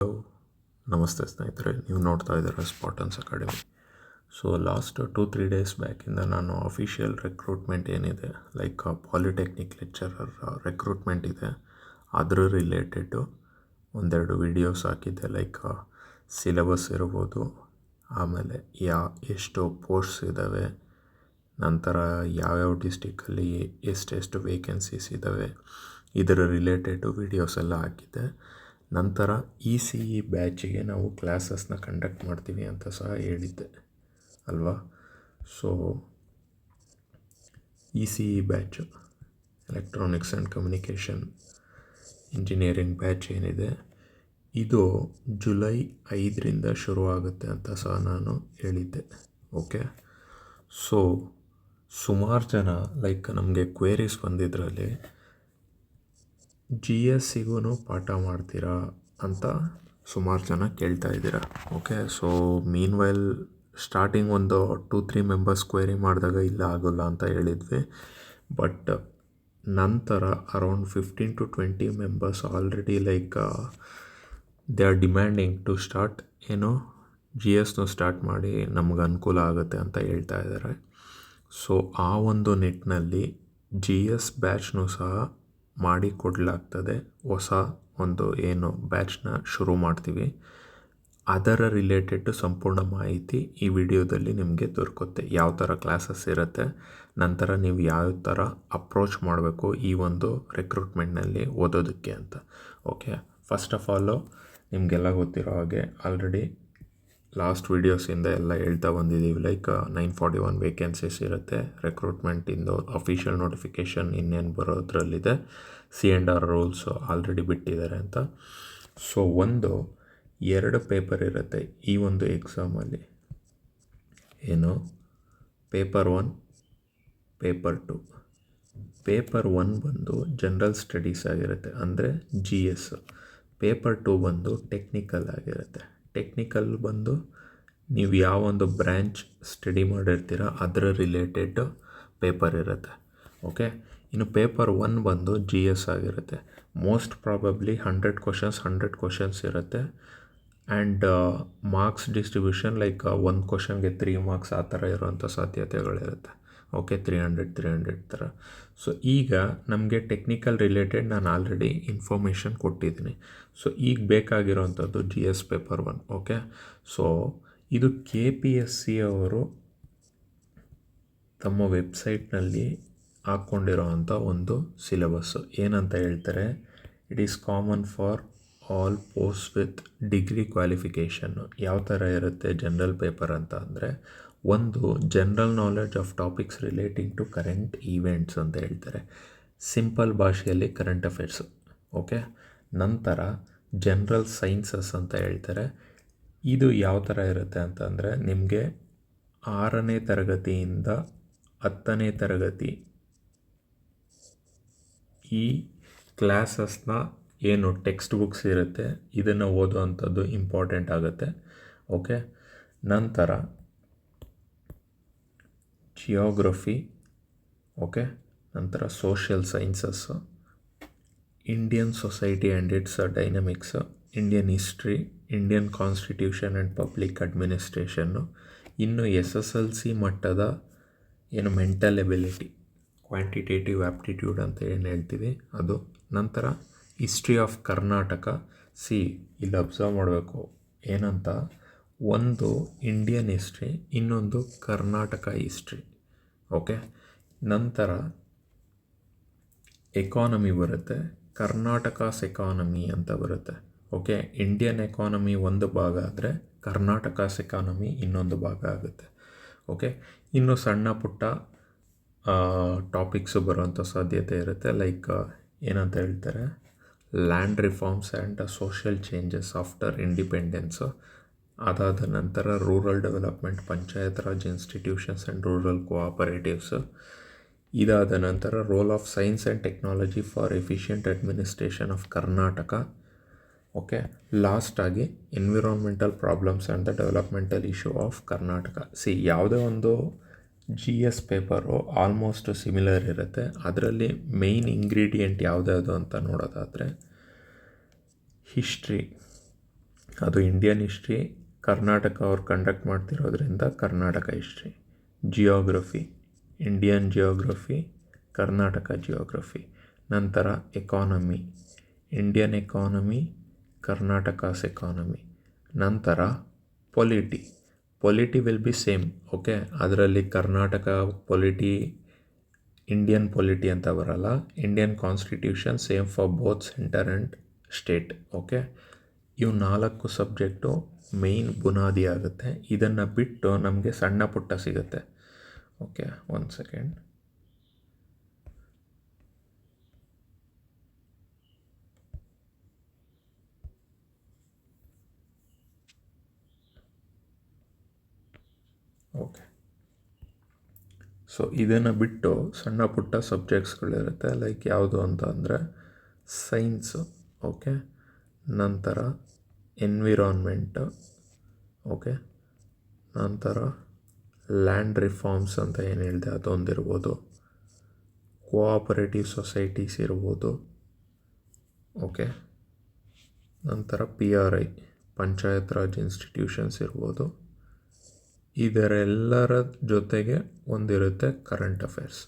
Hello, ನಮಸ್ತೆ ಸ್ನೇಹಿತರೆ. ನೀವು ನೋಡ್ತಾ ಇದ್ದೀರಾ ಸ್ಪಾಟನ್ಸ್ ಅಕಾಡೆಮಿ. ಸೊ ಲಾಸ್ಟ್ 2-3 ಡೇಸ್ ಬ್ಯಾಕಿಂದ ನಾನು ಅಫಿಷಿಯಲ್ ರೆಕ್ರೂಟ್ಮೆಂಟ್ ಏನಿದೆ, ಲೈಕ್ ಪಾಲಿಟೆಕ್ನಿಕ್ ಲೆಕ್ಚರರ್ ರೆಕ್ರೂಟ್ಮೆಂಟ್ ಇದೆ, ಅದ್ರ ರಿಲೇಟೆಡು ಒಂದೆರಡು ವಿಡಿಯೋಸ್ ಹಾಕಿದ್ದೆ. ಲೈಕ್ ಸಿಲೆಬಸ್ ಇರ್ಬೋದು, ಆಮೇಲೆ ಎಷ್ಟು ಪೋಸ್ಟ್ಸ್ ಇದ್ದಾವೆ, ನಂತರ ಯಾವ್ಯಾವ ಡಿಸ್ಟಿಕಲ್ಲಿ ಎಷ್ಟೆಷ್ಟು ವೇಕೆನ್ಸೀಸ್ ಇದ್ದಾವೆ, ಇದರ ರಿಲೇಟೆಡು ವಿಡಿಯೋಸ್ ಎಲ್ಲ ಹಾಕಿದ್ದೆ. ನಂತರ ECE ಬ್ಯಾಚಿಗೆ ನಾವು ಕ್ಲಾಸಸ್ನ ಕಂಡಕ್ಟ್ ಮಾಡ್ತೀವಿ ಅಂತ ಸಹ ಹೇಳಿದ್ದೆ ಅಲ್ವಾ. So ECE batch, electronics and communication engineering batch ಏನಿದೆ, ಇದು ಜುಲೈ 5ರಿಂದ ಶುರುವಾಗುತ್ತೆ ಅಂತ ಸಹ ನಾನು ಹೇಳಿದ್ದೆ. ಓಕೆ, ಸೊ ಸುಮಾರು ಜನ ಲೈಕ್ ನಮಗೆ ಕ್ವೇರೀಸ್ ಬಂದಿದ್ರಲ್ಲಿ GSಸಿಗೂ ಪಾಠ ಮಾಡ್ತೀರಾ ಅಂತ ಸುಮಾರು ಜನ ಕೇಳ್ತಾ ಇದ್ದೀರಾ. Okay, so mean while starting ಒಂದು 2-3 ಮೆಂಬರ್ಸ್ ಕ್ವೇರಿ ಮಾಡಿದಾಗ ಇಲ್ಲ ಆಗೋಲ್ಲ ಅಂತ ಹೇಳಿದ್ವಿ. ಬಟ್ ನಂತರ around 15-20 members already like they are demanding to start GSನೂ ಸ್ಟಾರ್ಟ್ ಮಾಡಿ ನಮ್ಗೆ ಅನುಕೂಲ ಆಗುತ್ತೆ ಅಂತ ಹೇಳ್ತಾ ಇದ್ದಾರೆ. ಸೊ ಆ ಒಂದು ನಿಟ್ಟಿನಲ್ಲಿ GS ಬ್ಯಾಚ್ನೂ ಸಹ ಮಾಡಿ ಕೊಡಲಾಗ್ತದೆ. ಹೊಸ ಒಂದು ಬ್ಯಾಚ್ನ ಶುರು ಮಾಡ್ತೀವಿ, ಅದರ ರಿಲೇಟೆಡ್ ಸಂಪೂರ್ಣ ಮಾಹಿತಿ ಈ ವಿಡಿಯೋದಲ್ಲಿ ನಿಮಗೆ ದೊರಕುತ್ತೆ. ಯಾವ ಥರ ಕ್ಲಾಸಸ್ ಇರುತ್ತೆ, ನಂತರ ನೀವು ಯಾವ ಥರ ಅಪ್ರೋಚ್ ಮಾಡಬೇಕು ಈ ಒಂದು ರೆಕ್ರೂಟ್ಮೆಂಟ್ನಲ್ಲಿ ಓದೋದಕ್ಕೆ ಅಂತ. ಓಕೆ, ಫಸ್ಟ್ ಆಫ್ ಆಲು ನಿಮಗೆಲ್ಲ ಗೊತ್ತಿರೋ ಹಾಗೆ ಆಲ್ರೆಡಿ ಲಾಸ್ಟ್ ವೀಡಿಯೋಸಿಂದ ಎಲ್ಲ ಹೇಳ್ತಾ ಬಂದಿದ್ದೀವಿ. ಲೈಕ್ 941 ವೇಕೆನ್ಸೀಸ್ ಇರುತ್ತೆ ರೆಕ್ರೂಟ್ಮೆಂಟಿಂದು. ಅಫಿಷಿಯಲ್ ನೋಟಿಫಿಕೇಷನ್ ಇನ್ನೇನು ಬರೋದ್ರಲ್ಲಿದೆ. C&R ರೂಲ್ಸು ಆಲ್ರೆಡಿ ಬಿಟ್ಟಿದ್ದಾರೆ ಅಂತ. ಸೊ 2 ಪೇಪರ್ ಇರುತ್ತೆ ಈ ಒಂದು ಎಕ್ಸಾಮಲ್ಲಿ. Paper 1, paper 2. ಪೇಪರ್ 1 ಬಂದು ಜನರಲ್ ಸ್ಟಡೀಸ್ ಆಗಿರುತ್ತೆ, ಅಂದರೆ GS. ಪೇಪರ್ 2 ಬಂದು ಟೆಕ್ನಿಕಲ್ ಆಗಿರುತ್ತೆ. ಟೆಕ್ನಿಕಲ್ ಬಂದು ನೀವು ಯಾವ ಒಂದು ಬ್ರ್ಯಾಂಚ್ ಸ್ಟಡಿ ಮಾಡಿರ್ತೀರ ಅದರ ರಿಲೇಟೆಡ್ ಪೇಪರ್ ಇರುತ್ತೆ. ಓಕೆ, ಇನ್ನು ಪೇಪರ್ 1 ಬಂದು GS ಆಗಿರುತ್ತೆ. ಮೋಸ್ಟ್ ಪ್ರಾಬಬ್ಲಿ 100 ಕ್ವಶನ್ಸ್ ಇರುತ್ತೆ. ಆ್ಯಂಡ್ ಮಾರ್ಕ್ಸ್ ಡಿಸ್ಟ್ರಿಬ್ಯೂಷನ್ ಲೈಕ್ ಒಂದು ಕ್ವಶನ್ಗೆ 3 ಮಾರ್ಕ್ಸ್ ಆ ಥರ ಇರೋವಂಥ ಸಾಧ್ಯತೆಗಳಿರುತ್ತೆ. ಓಕೆ, 300 ಥರ. ಸೊ ಈಗ ನಮಗೆ ಟೆಕ್ನಿಕಲ್ ರಿಲೇಟೆಡ್ ನಾನು ಆಲ್ರೆಡಿ ಇನ್ಫಾರ್ಮೇಷನ್ ಕೊಟ್ಟಿದ್ದೀನಿ. ಸೊ ಈಗ ಬೇಕಾಗಿರೋವಂಥದ್ದು GS ಪೇಪರ್ 1. ಓಕೆ, ಸೊ ಇದು KPSC ಅವರು ತಮ್ಮ ವೆಬ್ಸೈಟ್ನಲ್ಲಿ ಹಾಕ್ಕೊಂಡಿರೋವಂಥ ಒಂದು ಸಿಲೆಬಸ್ಸು. ಏನಂತ ಹೇಳ್ತಾರೆ, it is common for all post with degree qualification. ಯಾವ ಥರ ಇರುತ್ತೆ ಜನರಲ್ ಪೇಪರ್ ಅಂತ ಅಂದರೆ, ಒಂದು general knowledge of topics relating to current events ಅಂತ ಹೇಳ್ತಾರೆ, ಸಿಂಪಲ್ ಭಾಷೆಯಲ್ಲಿ ಕರೆಂಟ್ ಅಫೇರ್ಸು. ಓಕೆ, ನಂತರ ಜನರಲ್ ಸೈನ್ಸಸ್ ಅಂತ ಹೇಳ್ತಾರೆ. ಇದು ಯಾವ ಥರ ಇರುತ್ತೆ ಅಂತಂದರೆ, ನಿಮಗೆ 6ನೇ ತರಗತಿಯಿಂದ 10ನೇ ತರಗತಿ ಈ ಕ್ಲಾಸಸ್ನ ಟೆಕ್ಸ್ಟ್ ಬುಕ್ಸ್ ಇರುತ್ತೆ, ಇದನ್ನು ಓದುವಂಥದ್ದು ಇಂಪಾರ್ಟೆಂಟ್ ಆಗುತ್ತೆ. ಓಕೆ, ನಂತರ ಜಿಯೋಗ್ರಫಿ, ಓಕೆ, ನಂತರ social sciences, Indian society and its dynamics, Indian history, Indian constitution and public administration, ಇನ್ನು SSLC ಮಟ್ಟದ ಮೆಂಟಲ್ ಎಬಿಲಿಟಿ, ಕ್ವಾಂಟಿಟೇಟಿವ್ ಆ್ಯಪ್ಟಿಟ್ಯೂಡ್ ಅಂತ ಏನು ಹೇಳ್ತೀವಿ ಅದು. ನಂತರ ಹಿಸ್ಟ್ರಿ ಆಫ್ ಕರ್ನಾಟಕ. ಇಲ್ಲಿ ಅಬ್ಸರ್ವ್ ಮಾಡಬೇಕು ಏನಂತ, ಒಂದು ಇಂಡಿಯನ್ ಹಿಸ್ಟ್ರಿ, ಇನ್ನೊಂದು ಕರ್ನಾಟಕ ಹಿಸ್ಟ್ರಿ. ಓಕೆ, ನಂತರ ಎಕಾನಮಿ ಬರುತ್ತೆ, ಕರ್ನಾಟಕಾಸ್ ಎಕಾನಮಿ ಅಂತ ಬರುತ್ತೆ. ಓಕೆ, ಇಂಡಿಯನ್ ಎಕಾನಮಿ ಒಂದು ಭಾಗ ಆದರೆ ಕರ್ನಾಟಕಾಸ್ ಎಕಾನಮಿ ಇನ್ನೊಂದು ಭಾಗ ಆಗುತ್ತೆ. ಓಕೆ, ಇನ್ನು ಸಣ್ಣ ಪುಟ್ಟ ಟಾಪಿಕ್ಸು ಬರುವಂಥ ಸಾಧ್ಯತೆ ಇರುತ್ತೆ. ಲೈಕ್ ಏನಂತ ಹೇಳ್ತಾರೆ, land reforms and social changes after independence. ಅದಾದ ನಂತರ rural development, panchayat raj institutions and rural cooperatives. ಇದಾದ ನಂತರ role of science and technology for efficient administration of Karnataka. Okay, ಲಾಸ್ಟಾಗಿ environmental problems and the developmental issue of Karnataka. ಯಾವುದೇ ಒಂದು GS paper almost similar ಇರುತ್ತೆ. ಅದರಲ್ಲಿ main ingredient ಯಾವುದ್ಯಾವುದು ಅಂತ ನೋಡೋದಾದರೆ, ಹಿಸ್ಟ್ರಿ, ಅದು ಇಂಡಿಯನ್ ಹಿಸ್ಟ್ರಿ ಕರ್ನಾಟಕ ಅವ್ರು ಕಂಡಕ್ಟ್ ಮಾಡ್ತಿರೋದ್ರಿಂದ Karnataka history. Geography, Indian geography, Karnataka geography. ನಂತರ economy, Indian economy, Karnataka's economy. ನಂತರ polity will be same, okay. ಅದರಲ್ಲಿ ಕರ್ನಾಟಕ ಪೊಲಿಟಿ, ಇಂಡಿಯನ್ ಪೊಲಿಟಿ ಅಂತ ಬರಲ್ಲ. Indian constitution same for both centre and state, okay. ಇವು 4 ಸಬ್ಜೆಕ್ಟು ಮೇಯ್ನ್ ಬುನಾದಿ ಆಗುತ್ತೆ. ಇದನ್ನು ಬಿಟ್ಟು ನಮಗೆ ಸಣ್ಣ ಪುಟ್ಟ ಸಿಗುತ್ತೆ, ಓಕೆ. 1 ಸೆಕೆಂಡ್. ಓಕೆ, ಸೊ ಇದನ್ನು ಬಿಟ್ಟು ಸಣ್ಣ ಪುಟ್ಟ ಸಬ್ಜೆಕ್ಟ್ಸ್ಗಳಿರುತ್ತೆ. ಲೈಕ್ ಯಾವುದು ಅಂತ ಅಂದರೆ ಸೈನ್ಸು, ಓಕೆ. ನಂತರ ಎನ್ವಿರಾನ್ಮೆಂಟ್, ಓಕೆ. ನಂತರ ಲ್ಯಾಂಡ್ ರಿಫಾರ್ಮ್ಸ್ ಅಂತ ಏನು ಹೇಳಿದೆ ಅದೊಂದಿರ್ಬೋದು. ಕೋಆಪರೇಟಿವ್ ಸೊಸೈಟೀಸ್ ಇರ್ಬೋದು, ಓಕೆ. ನಂತರ PRI, ಪಂಚಾಯತ್ ರಾಜ್ ಇನ್ಸ್ಟಿಟ್ಯೂಷನ್ಸ್ ಇರ್ಬೋದು. ಇದರೆಲ್ಲರ ಜೊತೆಗೆ ಒಂದಿರುತ್ತೆ ಕರೆಂಟ್ ಅಫೇರ್ಸ್,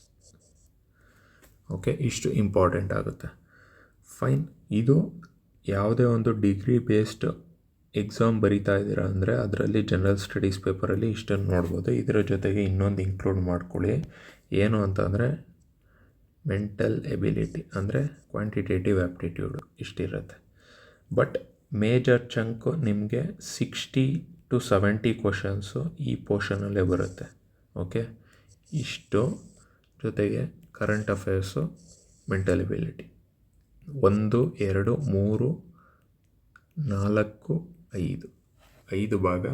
ಓಕೆ. ಇಷ್ಟು ಇಂಪಾರ್ಟೆಂಟ್ ಆಗುತ್ತೆ. ಫೈನ್. ಇದು ಯಾವುದೇ ಒಂದು ಡಿಗ್ರಿ ಬೇಸ್ಡ್ ಎಕ್ಸಾಮ್ ಬರಿತಾ ಇದ್ದೀರಾ ಅಂದರೆ ಅದರಲ್ಲಿ ಜನರಲ್ ಸ್ಟಡೀಸ್ ಪೇಪರಲ್ಲಿ ಇಷ್ಟನ್ನು ನೋಡ್ಬೋದು. ಇದರ ಜೊತೆಗೆ ಇನ್ನೊಂದು ಇನ್ಕ್ಲೂಡ್ ಮಾಡ್ಕೊಳ್ಳಿ. ಏನು ಅಂತಂದರೆ ಮೆಂಟಲ್ ಎಬಿಲಿಟಿ, ಅಂದರೆ quantitative aptitude ಇಷ್ಟಿರುತ್ತೆ. But major Chanku ನಿಮಗೆ 60 to 70 ಕ್ವಶನ್ಸು ಈ ಪೋರ್ಷನಲ್ಲೇ ಬರುತ್ತೆ, ಓಕೆ. ಇಷ್ಟು ಜೊತೆಗೆ ಕರೆಂಟ್ ಅಫೇರ್ಸು, ಮೆಂಟಲ್ ಎಬಿಲಿಟಿ 1, 2, 3, 4, 5 ಭಾಗ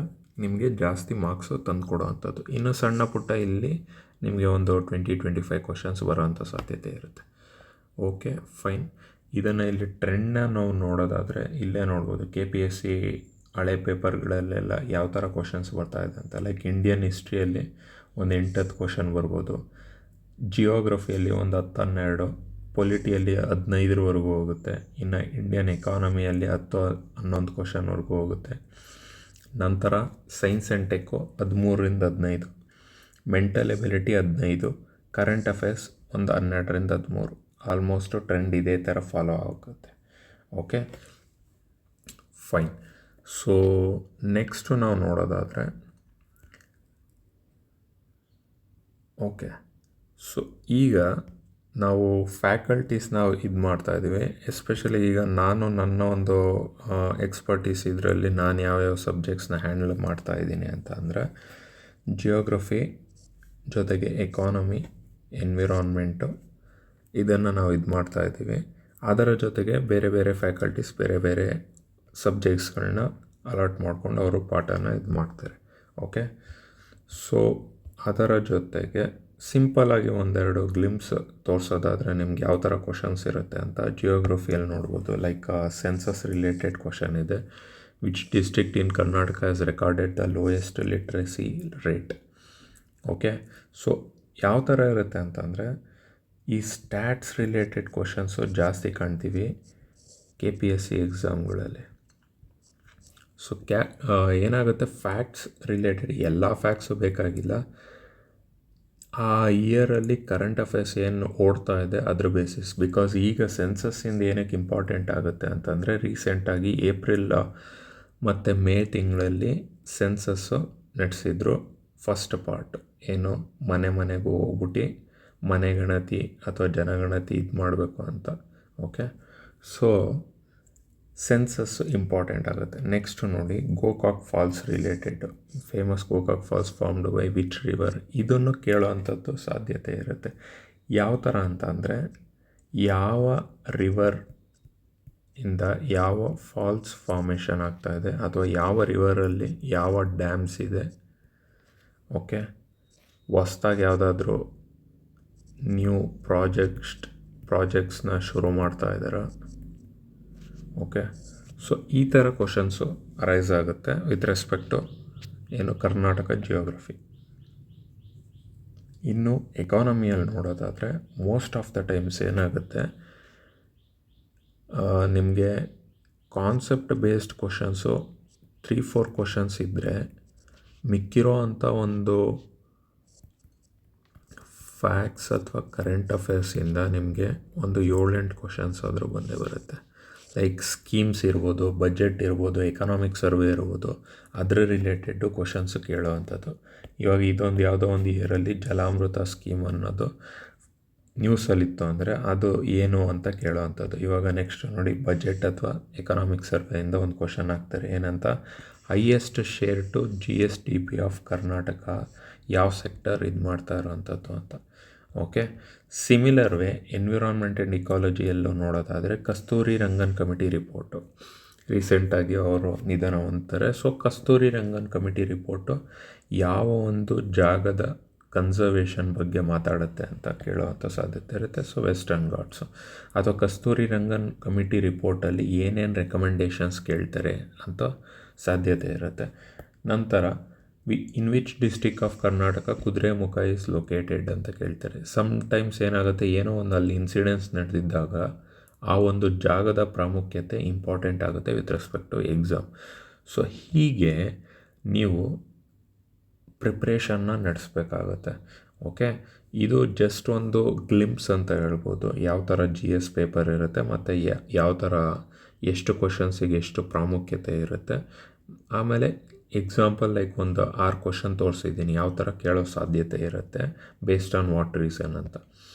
ನಿಮಗೆ ಜಾಸ್ತಿ ಮಾರ್ಕ್ಸು ತಂದು ಕೊಡೋ ಅಂಥದ್ದು. ಇನ್ನು ಸಣ್ಣ ಪುಟ್ಟ ಇಲ್ಲಿ ನಿಮಗೆ ಒಂದು 20-25 ಕ್ವಶನ್ಸ್ ಬರೋವಂಥ ಸಾಧ್ಯತೆ ಇರುತ್ತೆ, ಓಕೆ. ಫೈನ್. ಇದನ್ನು ಇಲ್ಲಿ ಟ್ರೆಂಡ್ನ ನಾವು ನೋಡೋದಾದರೆ ಇಲ್ಲೇ ನೋಡ್ಬೋದು. KPSC ಹಳೆ ಪೇಪರ್ಗಳಲ್ಲೆಲ್ಲ ಯಾವ ಥರ ಕ್ವಶನ್ಸ್ ಬರ್ತಾಯಿದೆ ಅಂತ. ಲೈಕ್ ಇಂಡಿಯನ್ ಹಿಸ್ಟ್ರಿಯಲ್ಲಿ ಒಂದು 8-10 ಕ್ವಶನ್ ಬರ್ಬೋದು. ಜಿಯೋಗ್ರಫಿಯಲ್ಲಿ ಒಂದು 10-12, ಪೊಲಿಟಿಯಲ್ಲಿ 15ವರೆಗೂ ಹೋಗುತ್ತೆ. ಇನ್ನು ಇಂಡಿಯನ್ ಎಕಾನಮಿಯಲ್ಲಿ 10-11 ಕ್ವಶನ್ವರೆಗೂ ಹೋಗುತ್ತೆ. ನಂತರ science and tech 13-15, mental ability 15, current affairs ಒಂದು 12-13. ಆಲ್ಮೋಸ್ಟು ಟ್ರೆಂಡ್ ಇದೇ ಥರ ಫಾಲೋ ಆಗುತ್ತೆ, ಓಕೆ. ಫೈನ್. ಸೊ ನೆಕ್ಸ್ಟು ನಾವು ನೋಡೋದಾದರೆ, ಓಕೆ. ಸೊ ಈಗ ನಾವು ಫ್ಯಾಕಲ್ಟೀಸ್ ನಾವು ಇದು ಮಾಡ್ತಾಯಿದ್ದೀವಿ. ಎಸ್ಪೆಷಲಿ ಈಗ ನಾನು ನನ್ನ ಒಂದು ಎಕ್ಸ್ಪರ್ಟೀಸ್ ಇದರಲ್ಲಿ ನಾನು ಯಾವ್ಯಾವ ಸಬ್ಜೆಕ್ಟ್ಸ್ನ ಹ್ಯಾಂಡಲ್ ಮಾಡ್ತಾಯಿದ್ದೀನಿ ಅಂತ ಅಂದರೆ ಜಿಯೋಗ್ರಫಿ ಜೊತೆಗೆ ಎಕಾನಮಿ, ಎನ್ವಿರಾನ್ಮೆಂಟು, ಇದನ್ನು ನಾವು ಇದು ಮಾಡ್ತಾಯಿದ್ದೀವಿ. ಅದರ ಜೊತೆಗೆ ಬೇರೆ ಬೇರೆ ಫ್ಯಾಕಲ್ಟೀಸ್ ಬೇರೆ ಬೇರೆ ಸಬ್ಜೆಕ್ಟ್ಸ್ಗಳನ್ನ ಅಲಾಟ್ ಮಾಡ್ಕೊಂಡು ಅವರು ಪಾಠನ ಇದು ಮಾಡ್ತಾರೆ, ಓಕೆ. ಸೊ ಅದರ ಜೊತೆಗೆ ಸಿಂಪಲಾಗಿ ಒಂದೆರಡು ಗ್ಲಿಮ್ಸ್ ತೋರಿಸೋದಾದರೆ ನಿಮ್ಗೆ ಯಾವ ಥರ ಕ್ವಶನ್ಸ್ ಇರುತ್ತೆ ಅಂತ ಜಿಯೋಗ್ರಫಿಯಲ್ಲಿ ನೋಡ್ಬೋದು. ಲೈಕ್ ಸೆನ್ಸಸ್ ರಿಲೇಟೆಡ್ ಕ್ವಶನ್ ಇದೆ. Which district in Karnataka has recorded the lowest literacy rate, okay. So ಯಾವ ಥರ ಇರುತ್ತೆ ಅಂತಂದರೆ ಈ ಸ್ಟ್ಯಾಟ್ಸ್ ರಿಲೇಟೆಡ್ ಕ್ವಶನ್ಸು ಜಾಸ್ತಿ ಕಾಣ್ತೀವಿ KPSC ಎಕ್ಸಾಮ್ಗಳಲ್ಲಿ. ಸೊ ಏನಾಗುತ್ತೆ, ಫ್ಯಾಕ್ಟ್ಸ್ ರಿಲೇಟೆಡ್ ಎಲ್ಲ ಫ್ಯಾಕ್ಟ್ಸು ಬೇಕಾಗಿಲ್ಲ. ಆ ಇಯರಲ್ಲಿ ಕರೆಂಟ್ ಅಫೇರ್ಸ್ ಏನು ಓಡ್ತಾ ಇದೆ ಅದ್ರ ಬೇಸಿಸ್. ಬಿಕಾಸ್ ಈಗ ಸೆನ್ಸಸ್ಸಿಂದ ಏನಕ್ಕೆ ಇಂಪಾರ್ಟೆಂಟ್ ಆಗುತ್ತೆ ಅಂತಂದರೆ ರೀಸೆಂಟಾಗಿ ಏಪ್ರಿಲ್ ಮತ್ತು ಮೇ ತಿಂಗಳಲ್ಲಿ ಸೆನ್ಸಸ್ಸು ನಡೆಸಿದ್ರು. ಫಸ್ಟ್ ಪಾರ್ಟ್ ಏನು, ಮನೆಗೂ ಹೋಗ್ಬಿಟ್ಟು ಮನೆ ಗಣತಿ ಅಥವಾ ಜನಗಣತಿ ಇದು ಮಾಡಬೇಕು ಅಂತ, ಓಕೆ. ಸೊ ಸೆನ್ಸಸ್ಸು ಇಂಪಾರ್ಟೆಂಟ್ ಆಗುತ್ತೆ. ನೆಕ್ಸ್ಟು ನೋಡಿ Gokak falls related, famous Gokak falls formed by which river, ಇದನ್ನು ಕೇಳೋ ಅಂಥದ್ದು ಸಾಧ್ಯತೆ ಇರುತ್ತೆ. ಯಾವ ಥರ ಅಂತ ಅಂದರೆ ಯಾವ ರಿವರ್ ಇಂದ ಯಾವ ಫಾಲ್ಸ್ ಫಾರ್ಮೇಷನ್ ಆಗ್ತಾಯಿದೆ ಅಥವಾ ಯಾವ ರಿವರಲ್ಲಿ ಯಾವ ಡ್ಯಾಮ್ಸ್ ಇದೆ, ಓಕೆ. ಹೊಸ್ದಾಗಿ ಯಾವುದಾದ್ರೂ ನ್ಯೂ ಪ್ರಾಜೆಕ್ಟ್ಸ್ನ ಶುರು ಮಾಡ್ತಾ ಇದ್ದಾರೆ, ಓಕೆ. ಸೊ ಈ ಥರ ಕ್ವಶನ್ಸು ಅರೈಸ್ ಆಗುತ್ತೆ ವಿತ್ ರೆಸ್ಪೆಕ್ಟು ಏನು ಕರ್ನಾಟಕ ಜಿಯೋಗ್ರಫಿ. ಇನ್ನು ಎಕಾನಮಿಯಲ್ಲಿ ನೋಡೋದಾದರೆ ಮೋಸ್ಟ್ ಆಫ್ ದ ಟೈಮ್ಸ್ ಏನಾಗುತ್ತೆ, ನಿಮಗೆ ಕಾನ್ಸೆಪ್ಟ್ ಬೇಸ್ಡ್ ಕ್ವಶನ್ಸು 3-4 ಕ್ವಶನ್ಸ್ ಇದ್ದರೆ ಮಿಕ್ಕಿರೋ ಅಂಥ ಒಂದು ಫ್ಯಾಕ್ಟ್ಸ್ ಅಥವಾ ಕರೆಂಟ್ ಅಫೇರ್ಸಿಂದ ನಿಮಗೆ ಒಂದು 7-8 ಕ್ವಶನ್ಸ್ ಆದರೂ ಬಂದೇ ಬರುತ್ತೆ. ಲೈಕ್ ಸ್ಕೀಮ್ಸ್ ಇರ್ಬೋದು, ಬಜೆಟ್ ಇರ್ಬೋದು, ಎಕನಾಮಿಕ್ ಸರ್ವೆ ಇರ್ಬೋದು, ಅದರ ರಿಲೇಟೆಡ್ಡು ಕ್ವಶನ್ಸ್ ಕೇಳೋವಂಥದ್ದು. ಇವಾಗ ಇದೊಂದು ಯಾವುದೋ ಒಂದು ಇಯರಲ್ಲಿ ಜಲಾಮೃತ ಸ್ಕೀಮ್ ಅನ್ನೋದು ನ್ಯೂಸಲ್ಲಿತ್ತು ಅಂದರೆ ಅದು ಏನು ಅಂತ ಕೇಳೋವಂಥದ್ದು. ಇವಾಗ ನೆಕ್ಸ್ಟ್ ನೋಡಿ, ಬಜೆಟ್ ಅಥವಾ ಎಕನಾಮಿಕ್ ಸರ್ವೆಯಿಂದ ಒಂದು ಕ್ವಶನ್ ಹಾಕ್ತಾರೆ, ಏನಂತ, highest share to GSDP of Karnataka ಯಾವ ಸೆಕ್ಟರ್ ಇದು ಮಾಡ್ತಾ ಇರೋವಂಥದ್ದು ಅಂತ. Okay, similar way environment and ಇಕಾಲಜಿಯಲ್ಲೂ ನೋಡೋದಾದರೆ ಕಸ್ತೂರಿ ರಂಗನ್ ಕಮಿಟಿ ರಿಪೋರ್ಟು ರೀಸೆಂಟಾಗಿ ಅವರು ನಿಧನ ಹೊಂದ್ತಾರೆ. So Kasturi Rangan committee report ಯಾವ ಒಂದು ಜಾಗದ ಕನ್ಸರ್ವೇಷನ್ ಬಗ್ಗೆ ಮಾತಾಡುತ್ತೆ ಅಂತ ಕೇಳುವಂಥ ಸಾಧ್ಯತೆ ಇರುತ್ತೆ. ಸೊ ವೆಸ್ಟರ್ನ್ ಘಾಟ್ಸು ಅಥವಾ ಕಸ್ತೂರಿ ರಂಗನ್ ಕಮಿಟಿ ರಿಪೋರ್ಟಲ್ಲಿ ಏನೇನು ರೆಕಮೆಂಡೇಷನ್ಸ್ ಕೇಳ್ತಾರೆ ಅಂತ ಸಾಧ್ಯತೆ ಇರುತ್ತೆ. ನಂತರ in which district of Karnataka Kudremukh is located ಅಂತ ಕೇಳ್ತಾರೆ. ಸಮ್ಟೈಮ್ಸ್ ಏನಾಗುತ್ತೆ, ಏನೋ ಒಂದು ಅಲ್ಲಿ ಇನ್ಸಿಡೆನ್ಸ್ ನಡೆದಿದ್ದಾಗ ಆ ಒಂದು ಜಾಗದ ಪ್ರಾಮುಖ್ಯತೆ ಇಂಪಾರ್ಟೆಂಟ್ ಆಗುತ್ತೆ with respect to exam. So ಹೀಗೆ ನೀವು ಪ್ರಿಪ್ರೇಷನ್ನ ನಡೆಸಬೇಕಾಗತ್ತೆ. ಓಕೆ, ಇದು ಜಸ್ಟ್ ಒಂದು ಗ್ಲಿಂಪ್ಸ್ ಅಂತ ಹೇಳ್ಬೋದು, ಯಾವ ಥರ GS ಪೇಪರ್ ಇರುತ್ತೆ ಮತ್ತು ಯಾವ ಥರ ಎಷ್ಟು ಕ್ವಶನ್ಸಿಗೆ ಎಷ್ಟು ಪ್ರಾಮುಖ್ಯತೆ ಇರುತ್ತೆ. ಆಮೇಲೆ ಎಕ್ಸಾಂಪಲ್ ಲೈಕ್ ಒಂದು 6 ಕ್ವಶನ್ ತೋರಿಸಿದ್ದೀನಿ, ಯಾವ ಥರ ಕೇಳೋ ಸಾಧ್ಯತೆ ಇರುತ್ತೆ ಬೇಸ್ಡ್ ಆನ್ ವಾಟ್ ರೀಸನ್ ಅಂತ.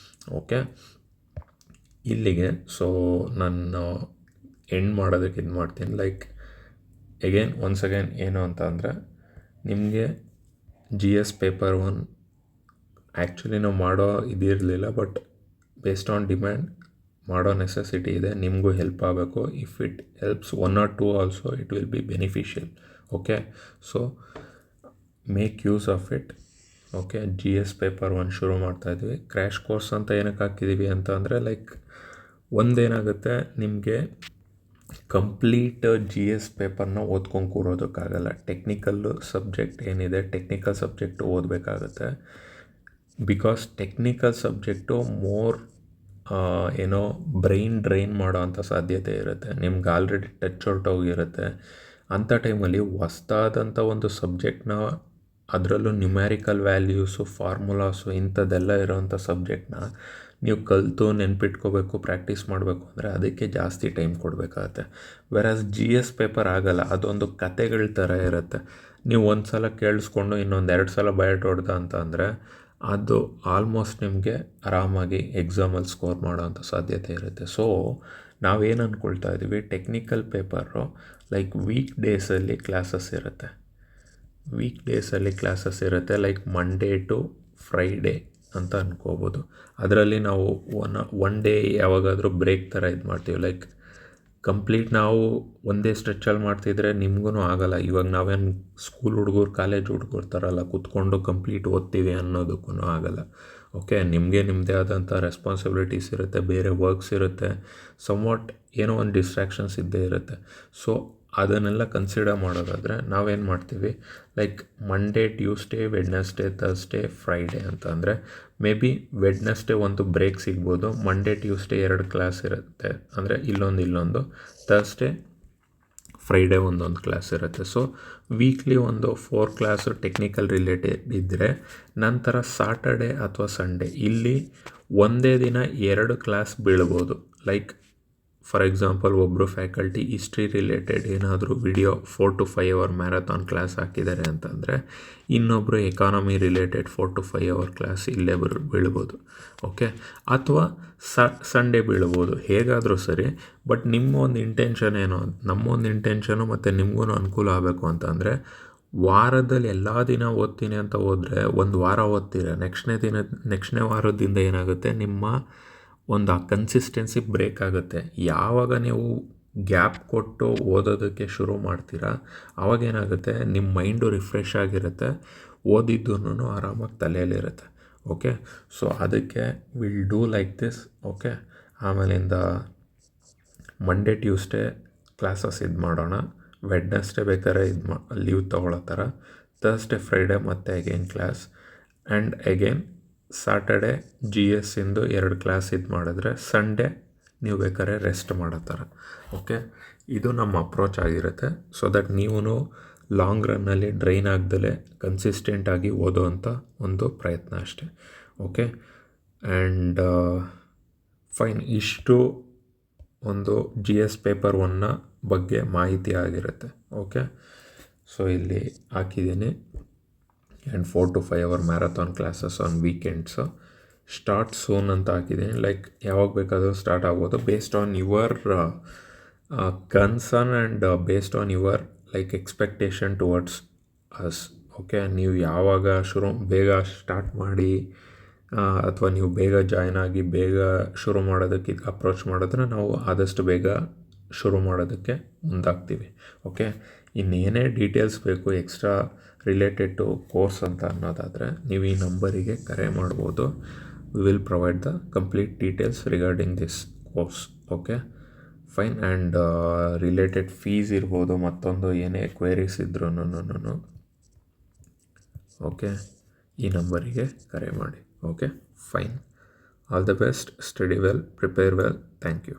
ಓಕೆ, ಇಲ್ಲಿಗೆ ಸೊ ನಾನು ಎಂಡ್ ಮಾಡೋದಕ್ಕೆ ಇದು ಮಾಡ್ತೀನಿ. ಲೈಕ್ ಒನ್ಸ್ ಅಗೇನ್ ಏನು ಅಂತ ಅಂದರೆ, ನಿಮಗೆ GS ಪೇಪರ್ 1 ಆ್ಯಕ್ಚುಲಿ ನಾವು ಮಾಡೋ ಇದಿರಲಿಲ್ಲ, ಬಟ್ ಬೇಸ್ಡ್ ಆನ್ ಡಿಮ್ಯಾಂಡ್ ಮಾಡೋ ನೆಸೆಸಿಟಿ ಇದೆ. ನಿಮಗೂ ಹೆಲ್ಪ್ ಆಗಬೇಕು. If it helps 1 or 2 also it will be beneficial. Okay, so make use of it. Okay, GS paper 1 ಶುರು ಮಾಡ್ತಾಯಿದ್ವಿ. ಕ್ರ್ಯಾಶ್ ಕೋರ್ಸ್ ಅಂತ ಏನಕ್ಕೆ ಹಾಕಿದ್ದೀವಿ ಅಂತ ಅಂದರೆ, ಲೈಕ್ ಒಂದೇನಾಗುತ್ತೆ, ನಿಮಗೆ ಕಂಪ್ಲೀಟ್ GS ಪೇಪರ್ನ ಓದ್ಕೊಂಡು ಕೂರೋದಕ್ಕಾಗಲ್ಲ. ಟೆಕ್ನಿಕಲ್ಲು ಸಬ್ಜೆಕ್ಟ್ ಏನಿದೆ, ಟೆಕ್ನಿಕಲ್ ಸಬ್ಜೆಕ್ಟು ಓದಬೇಕಾಗತ್ತೆ. ಬಿಕಾಸ್ ಟೆಕ್ನಿಕಲ್ ಸಬ್ಜೆಕ್ಟು ಮೋರ್ ಏನೋ ಬ್ರೈನ್ ಡ್ರೈನ್ ಮಾಡೋ ಅಂಥ ಸಾಧ್ಯತೆ ಇರುತ್ತೆ. ನಿಮ್ಗೆ ಆಲ್ರೆಡಿ ಟಚ್ ಹೊರಟೋಗಿರುತ್ತೆ. ಅಂಥ ಟೈಮಲ್ಲಿ ಹೊಸ್ದಾದಂಥ ಒಂದು ಸಬ್ಜೆಕ್ಟ್ನ, ಅದರಲ್ಲೂ ನ್ಯೂಮ್ಯಾರಿಕಲ್ ವ್ಯಾಲ್ಯೂಸು, ಫಾರ್ಮುಲಾಸು ಇಂಥದ್ದೆಲ್ಲ ಇರೋವಂಥ ಸಬ್ಜೆಕ್ಟ್ನ ನೀವು ಕಲಿತು ನೆನ್ಪಿಟ್ಕೋಬೇಕು, ಪ್ರಾಕ್ಟೀಸ್ ಮಾಡಬೇಕು ಅಂದರೆ ಅದಕ್ಕೆ ಜಾಸ್ತಿ ಟೈಮ್ ಕೊಡಬೇಕಾಗತ್ತೆ. ವೆರಾಸ್ GS ಪೇಪರ್ ಆಗಲ್ಲ, ಅದೊಂದು ಕತೆಗಳ ಥರ ಇರುತ್ತೆ. ನೀವು ಒಂದು ಸಲ ಕೇಳಿಸ್ಕೊಂಡು ಇನ್ನೊಂದು 2 ಸಲ ಬಯಟ್ ಹೊಡೆದ ಅಂತ ಅಂದರೆ ಅದು ಆಲ್ಮೋಸ್ಟ್ ನಿಮಗೆ ಆರಾಮಾಗಿ ಎಕ್ಸಾಮಲ್ಲಿ ಸ್ಕೋರ್ ಮಾಡೋವಂಥ ಸಾಧ್ಯತೆ ಇರುತ್ತೆ. ಸೊ ನಾವೇನು ಅಂದ್ಕೊಳ್ತಾ ಇದ್ದೀವಿ, ಟೆಕ್ನಿಕಲ್ ಪೇಪರು ಲೈಕ್ ವೀಕ್ ಡೇಸಲ್ಲಿ ಕ್ಲಾಸಸ್ ಇರುತ್ತೆ. ಲೈಕ್ ಮಂಡೇ ಟು ಫ್ರೈಡೇ ಅಂತ ಅನ್ಕೋಬೋದು. ಅದರಲ್ಲಿ ನಾವು ಒನ್ ಡೇ ಯಾವಾಗಾದರೂ ಬ್ರೇಕ್ ಥರ ಇದು ಮಾಡ್ತೀವಿ. ಲೈಕ್ ಕಂಪ್ಲೀಟ್ ನಾವು ಒಂದೇ ಸ್ಟ್ರೆಚ್ಚಲ್ಲಿ ಮಾಡ್ತಿದ್ರೆ ನಿಮಗೂ ಆಗಲ್ಲ. ಇವಾಗ ನಾವೇನು ಸ್ಕೂಲ್ ಹುಡುಗರು, ಕಾಲೇಜ್ ಹುಡುಗರು ಥರಲ್ಲ ಕೂತ್ಕೊಂಡು ಕಂಪ್ಲೀಟ್ ಓದ್ತೀವಿ ಅನ್ನೋದಕ್ಕೂ ಆಗಲ್ಲ. ಓಕೆ, ನಿಮಗೆ ನಿಮ್ಮದೇ ಆದಂಥ ರೆಸ್ಪಾನ್ಸಿಬಿಲಿಟೀಸ್ ಇರುತ್ತೆ, ಬೇರೆ ವರ್ಕ್ಸ್ ಇರುತ್ತೆ, ಸಮ್ವಾಟ್ ಏನೋ ಒಂದು ಡಿಸ್ಟ್ರಾಕ್ಷನ್ಸ್ ಇದ್ದೇ ಇರುತ್ತೆ. ಸೊ ಅದನ್ನೆಲ್ಲ ಕನ್ಸಿಡರ್ ಮಾಡೋದಾದರೆ ನಾವೇನು ಮಾಡ್ತೀವಿ, like Monday, Tuesday, Wednesday, Thursday, Friday ಅಂತ ಅಂದರೆ ಮೇ ಬಿ ವೆಡ್ನೆಸ್ಡೇ ಒಂದು ಬ್ರೇಕ್ ಸಿಗ್ಬೋದು. ಮಂಡೇ, ಟ್ಯೂಸ್ಡೇ 2 ಕ್ಲಾಸ್ ಇರುತ್ತೆ, ಅಂದರೆ ಇಲ್ಲೊಂದು, ಥರ್ಸ್ಡೇ, ಫ್ರೈಡೇ ಒಂದೊಂದು ಕ್ಲಾಸ್ ಇರುತ್ತೆ. ಸೊ ವೀಕ್ಲಿ ಒಂದು 4 ಕ್ಲಾಸು ಟೆಕ್ನಿಕಲ್ ರಿಲೇಟೆಡ್ ಇದ್ದರೆ, ನಂತರ ಸಾಟರ್ಡೇ ಅಥವಾ ಸಂಡೇ ಇಲ್ಲಿ ಒಂದೇ ದಿನ 2 ಕ್ಲಾಸ್ ಬೀಳ್ಬೋದು. ಲೈಕ್ ಫಾರ್ ಎಕ್ಸಾಂಪಲ್, ಒಬ್ಬರು ಫ್ಯಾಕಲ್ಟಿ ಹಿಸ್ಟ್ರಿ ರಿಲೇಟೆಡ್ ಏನಾದರೂ video 4 to 5 hour marathon class ಹಾಕಿದ್ದಾರೆ ಅಂತಂದರೆ, ಇನ್ನೊಬ್ಬರು economy related 4 to 5 hour class ಇಲ್ಲೇ ಬೀಳ್ಬೋದು. ಓಕೆ, ಅಥವಾ ಸಂಡೇ ಬೀಳ್ಬೋದು, ಹೇಗಾದರೂ ಸರಿ. ಬಟ್ ನಿಮ್ಮ ಒಂದು ಇಂಟೆನ್ಷನ್ ಏನು, ನಮ್ಮೊಂದು ಇಂಟೆನ್ಷನು ಮತ್ತು ನಿಮಗೂ ಅನುಕೂಲ ಆಗಬೇಕು ಅಂತಂದರೆ, ವಾರದಲ್ಲಿ ಎಲ್ಲ ದಿನ ಓದ್ತೀನಿ ಅಂತ ಹೋದರೆ ಒಂದು ವಾರ ಓದ್ತೀರ, ನೆಕ್ಸ್ಟ್ನೇ ವಾರದಿಂದ ಏನಾಗುತ್ತೆ, ನಿಮ್ಮ ಒಂದು ಆ ಕನ್ಸಿಸ್ಟೆನ್ಸಿ ಬ್ರೇಕ್ ಆಗುತ್ತೆ. ಯಾವಾಗ ನೀವು ಗ್ಯಾಪ್ ಕೊಟ್ಟು ಓದೋದಕ್ಕೆ ಶುರು ಮಾಡ್ತೀರಾ, ಆವಾಗೇನಾಗುತ್ತೆ, ನಿಮ್ಮ ಮೈಂಡು ರಿಫ್ರೆಶ್ ಆಗಿರುತ್ತೆ, ಓದಿದ್ದೂ ಆರಾಮಾಗಿ ತಲೆಯಲ್ಲಿರುತ್ತೆ. ಓಕೆ, ಸೊ ಅದಕ್ಕೆ will do like this. Okay, ಆಮೇಲಿಂದ ಮಂಡೇ, ಟ್ಯೂಸ್ಡೇ ಕ್ಲಾಸಸ್ ಇದು ಮಾಡೋಣ, ವೆಡ್ನೆಸ್ಡೇ ಬೇಕಾದ್ರೆ ಲೀವ್ ತೊಗೊಳ್ಳೋ ಥರ, ಥರ್ಸ್ಡೇ, ಫ್ರೈಡೇ ಮತ್ತೆ again class, and again Saturday GS ಇಂದು 2 ಕ್ಲಾಸ್ ಇದು ಮಾಡಿದ್ರೆ ಸಂಡೇ ನೀವು ಬೇಕಾದ್ರೆ ರೆಸ್ಟ್ ಮಾಡೋ ಥರ. ಓಕೆ, ಇದು ನಮ್ಮ ಅಪ್ರೋಚ್ ಆಗಿರುತ್ತೆ. ಸೊ ದಟ್ ನೀವು ಲಾಂಗ್ ರನ್ನಲ್ಲಿ ಡ್ರೈನ್ ಆಗ್ದಲೇ ಕನ್ಸಿಸ್ಟೆಂಟಾಗಿ ಓದೋ ಅಂಥ ಒಂದು ಪ್ರಯತ್ನ ಅಷ್ಟೆ. Okay, and fine. ಇಷ್ಟು ಒಂದು GS ಪೇಪರ್ 1ನ ಬಗ್ಗೆ ಮಾಹಿತಿ ಆಗಿರುತ್ತೆ. ಓಕೆ, ಸೊ ಇಲ್ಲಿ ಹಾಕಿದ್ದೀನಿ. And 4 to 5 hour marathon classes on weekends. Start soon ಅಂತ ಹಾಕಿದ್ದೀನಿ. ಲೈಕ್ ಯಾವಾಗ ಬೇಕಾದರೂ ಸ್ಟಾರ್ಟ್ ಆಗ್ಬೋದು, based on your concern and based on your like expectation towards us. Okay, ನೀವು ಯಾವಾಗ ಬೇಗ ಸ್ಟಾರ್ಟ್ ಮಾಡಿ ಅಥವಾ ನೀವು ಬೇಗ ಜಾಯ್ನ್ ಆಗಿ ಬೇಗ ಶುರು ಮಾಡೋದಕ್ಕೆ ಅಪ್ರೋಚ್ ಮಾಡಿದ್ರೆ ನಾವು ಆದಷ್ಟು ಬೇಗ ಶುರು ಮಾಡೋದಕ್ಕೆ ಮುಂದಾಗ್ತೀವಿ. ಓಕೆ, ಇನ್ನೇನೇ ಡೀಟೇಲ್ಸ್ ಬೇಕು ಎಕ್ಸ್ಟ್ರಾ ರಿಲೇಟೆಡ್ ಟು ಕೋರ್ಸ್ ಅಂತ ಅನ್ನೋದಾದರೆ ನೀವು ಈ ನಂಬರಿಗೆ ಕರೆ ಮಾಡ್ಬೋದು. We will provide the complete details regarding this course. Okay, fine. And related fees ಇರ್ಬೋದು, ಮತ್ತೊಂದು ಏನೇ ಕ್ವೆರೀಸ್ ಇದ್ರೂ ಓಕೆ, ಈ ನಂಬರಿಗೆ ಕರೆ ಮಾಡಿ. Okay, fine. All the best. Study well, prepare well. Thank you.